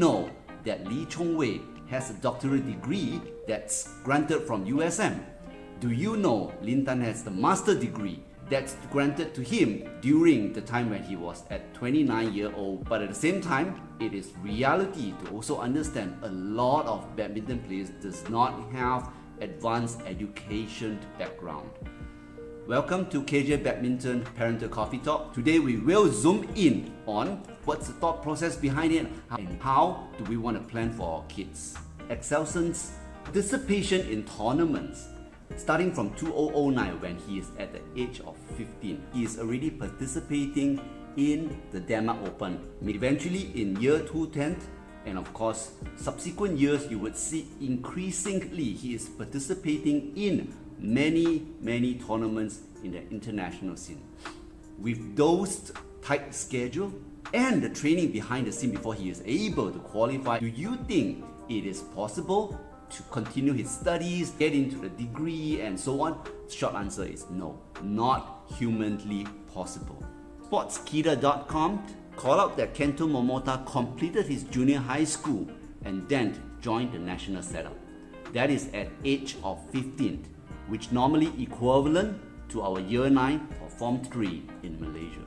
know that Lee Chongwei has a doctorate degree that's granted from USM? Do you know Lin Tan has the master degree that's granted to him during the time when he was at 29 years old? But at the same time, it is reality to also understand a lot of badminton players does not have advanced education background. Welcome to KJ Badminton Parental Coffee Talk. Today we will zoom in on what's the thought process behind it and how do we want to plan for our kids. Excelson's participation in tournaments starting from 2009 when he is at the age of 15. He is already participating in the Denmark Open. Eventually in year 2010 and of course subsequent years you would see increasingly he is participating in many tournaments in the international scene. With those tight schedule and the training behind the scene before he is able to qualify, do you think it is possible to continue his studies, get into the degree and so on? Short answer is no, not humanly possible. Sportskita.com call out that Kento Momota completed his junior high school and then joined the national setup. That is at age of 15, which normally equivalent to our year 9 or form 3 in Malaysia.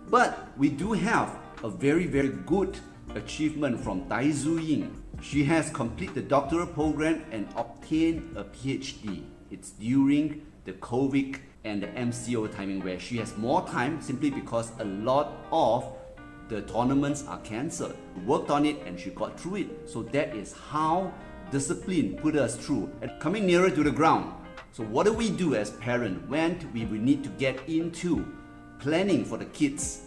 But we do have a very good achievement from Tai Zu Ying. She has completed the doctoral program and obtained a PhD. It's during the COVID and the MCO timing where she has more time simply because a lot of the tournaments are cancelled. Worked on it and she got through it. So that is how discipline put us through and coming nearer to the ground. So what do we do as parents when we will need to get into planning for the kids?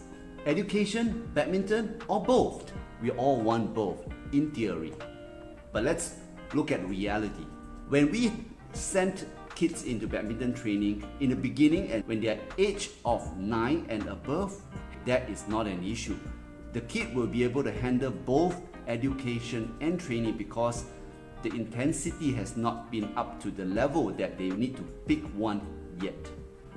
Education, badminton, or both? We all want both in theory. But let's look at reality. When we sent kids into badminton training in the beginning and when they are age of 9 and above, that is not an issue. The kid will be able to handle both education and training because the intensity has not been up to the level that they need to pick one yet.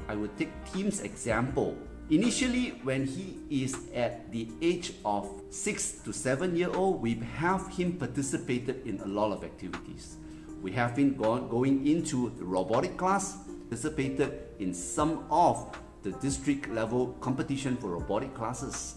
I will take Tim's example. Initially, when he is at the age of 6 to 7 years old, we have him participated in a lot of activities. We have been going into the robotic class, participated in some of the district level competition for robotic classes.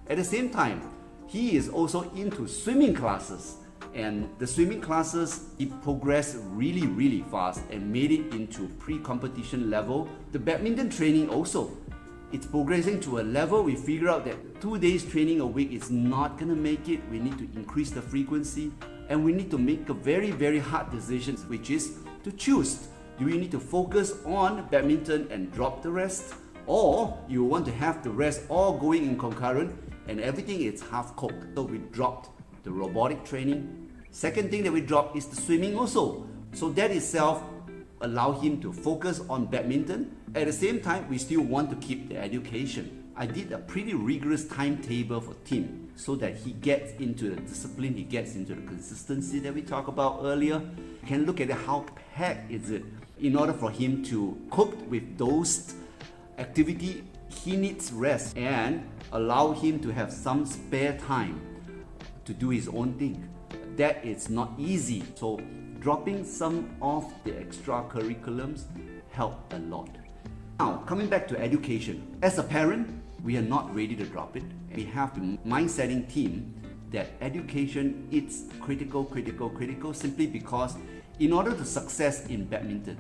At the same time, he is also into swimming classes. And the swimming classes, he progressed really fast and made it into pre-competition level. The badminton training also, it's progressing to a level we figure out that 2 days training a week is not gonna make it. We need to increase the frequency and we need to make a very hard decision, which is to choose. Do we need to focus on badminton and drop the rest? Or you want to have the rest all going in concurrent and everything is half cooked. So we dropped the robotic training. Second thing that we dropped is the swimming also. So that itself allow him to focus on badminton. At the same time, we still want to keep the education. I did a pretty rigorous timetable for Tim so that he gets into the discipline, he gets into the consistency that we talked about earlier. You can look at how packed is it. In order for him to cope with those activity, he needs rest and allow him to have some spare time to do his own thing. That is not easy. So dropping some of the extracurriculums help a lot. Now, coming back to education. As a parent, we are not ready to drop it. We have the mind-setting team that education is critical simply because in order to success in badminton,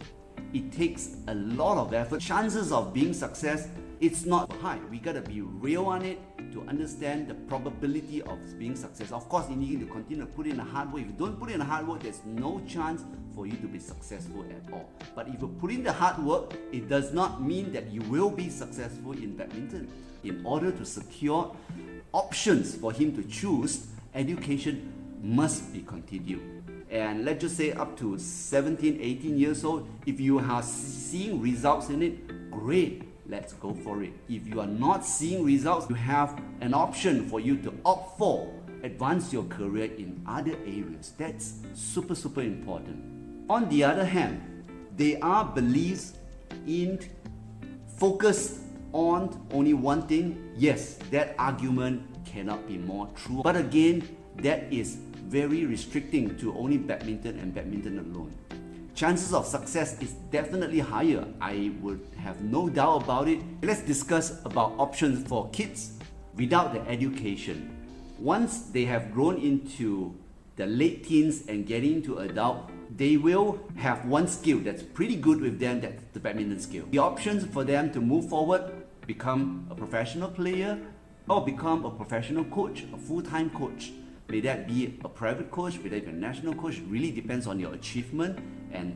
it takes a lot of effort. Chances of being success, it's not high. We gotta be real on it to understand the probability of being successful. Of course, you need to continue to put in the hard work. If you don't put in the hard work, there's no chance for you to be successful at all. But if you put in the hard work, it does not mean that you will be successful in badminton. In order to secure options for him to choose, education must be continued. And let's just say up to 17, 18 years old, if you are seeing results in it, great. Let's go for it. If you are not seeing results, you have an option for you to opt for, advance your career in other areas. That's super important. On the other hand, there are beliefs in focused on only one thing. Yes, that argument cannot be more true. But again, that is very restricting to only badminton and badminton alone. Chances of success is definitely higher. I would have no doubt about it. Let's discuss about options for kids without the education. Once they have grown into the late teens and getting into adult, they will have one skill that's pretty good with them, that's the badminton skill. The options for them to move forward, become a professional player or become a professional coach, a full-time coach. May that be a private coach, may that be a national coach, really depends on your achievement and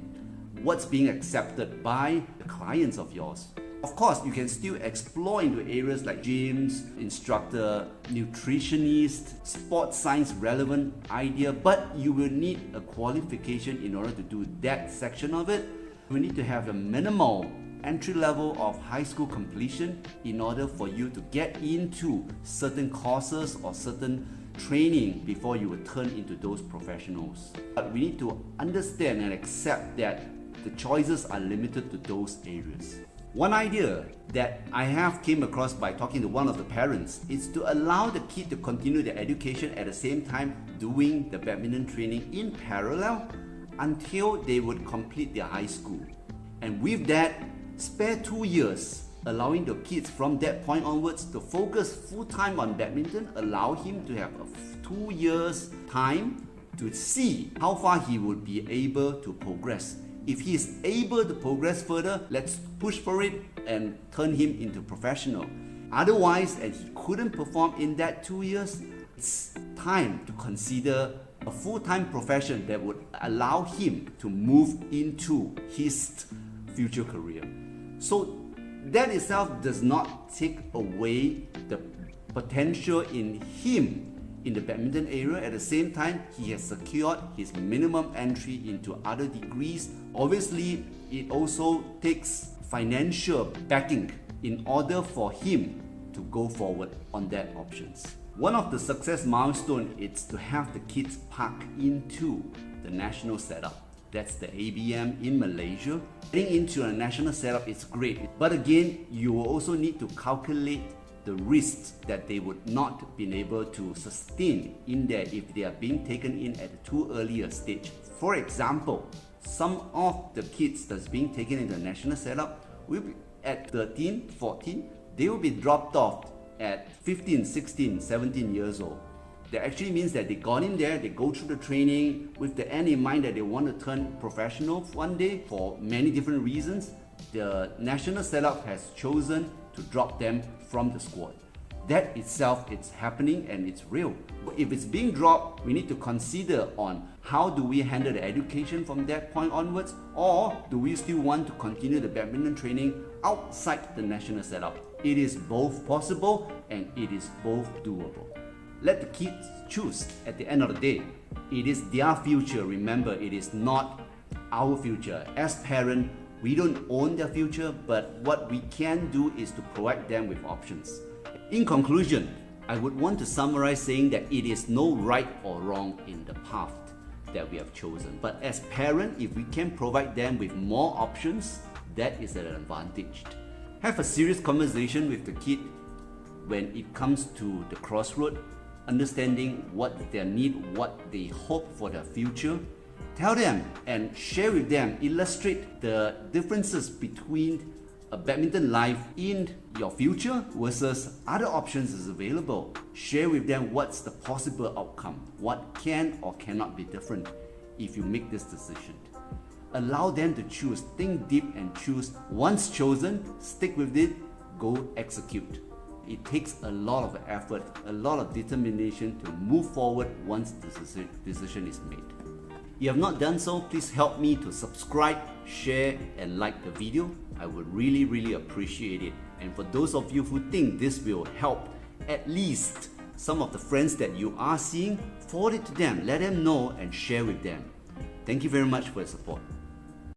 what's being accepted by the clients of yours. Of course, you can still explore into areas like gyms, instructor, nutritionist, sports science relevant idea, but you will need a qualification in order to do that section of it. You need to have a minimal entry level of high school completion in order for you to get into certain courses or certain training before you will turn into those professionals. But we need to understand and accept that the choices are limited to those areas. One idea that I have came across by talking to one of the parents is to allow the kid to continue their education at the same time doing the badminton training in parallel until they would complete their high school. And with that, spare 2 years, allowing the kids from that point onwards to focus full-time on badminton, allow him to have 2 years time to see how far he would be able to progress. If he is able to progress further, let's push for it and turn him into professional. Otherwise, and he couldn't perform in that 2 years, it's time to consider a full-time profession that would allow him to move into his future career. So that itself does not take away the potential in him in the badminton area. At the same time, he has secured his minimum entry into other degrees. Obviously, it also takes financial backing in order for him to go forward on that options. One of the success milestones is to have the kids park into the national setup. That's the ABM in Malaysia. Getting into a national setup is great, but again, you will also need to calculate the risks that they would not be able to sustain in there if they are being taken in at a too early a stage. For example, some of the kids that's being taken into the national setup will be at 13, 14, they will be dropped off at 15, 16, 17 years old. That actually means that they got in there, they go through the training with the end in mind that they want to turn professional one day for many different reasons. The national setup has chosen to drop them from the squad. That itself, it's happening and it's real. But if it's being dropped, we need to consider on how do we handle the education from that point onwards, or do we still want to continue the badminton training outside the national setup? It is both possible and it is both doable. Let the kids choose at the end of the day. It is their future. Remember, it is not our future. As parents, we don't own their future, but what we can do is to provide them with options. In conclusion, I would want to summarize saying that it is no right or wrong in the path that we have chosen. But as parents, if we can provide them with more options, that is an advantage. Have a serious conversation with the kid when it comes to the crossroad, understanding what their need, what they hope for their future. Tell them and share with them, illustrate the differences between a badminton life in your future versus other options is available. Share with them what's the possible outcome, what can or cannot be different if you make this decision. Allow them to choose, think deep and choose. Once chosen, stick with it, go execute. It takes a lot of effort, a lot of determination to move forward once the decision is made. If you have not done so, please help me to subscribe, share and like the video. I would really appreciate it. And for those of you who think this will help at least some of the friends that you are seeing, forward it to them, let them know and share with them. Thank you very much for your support.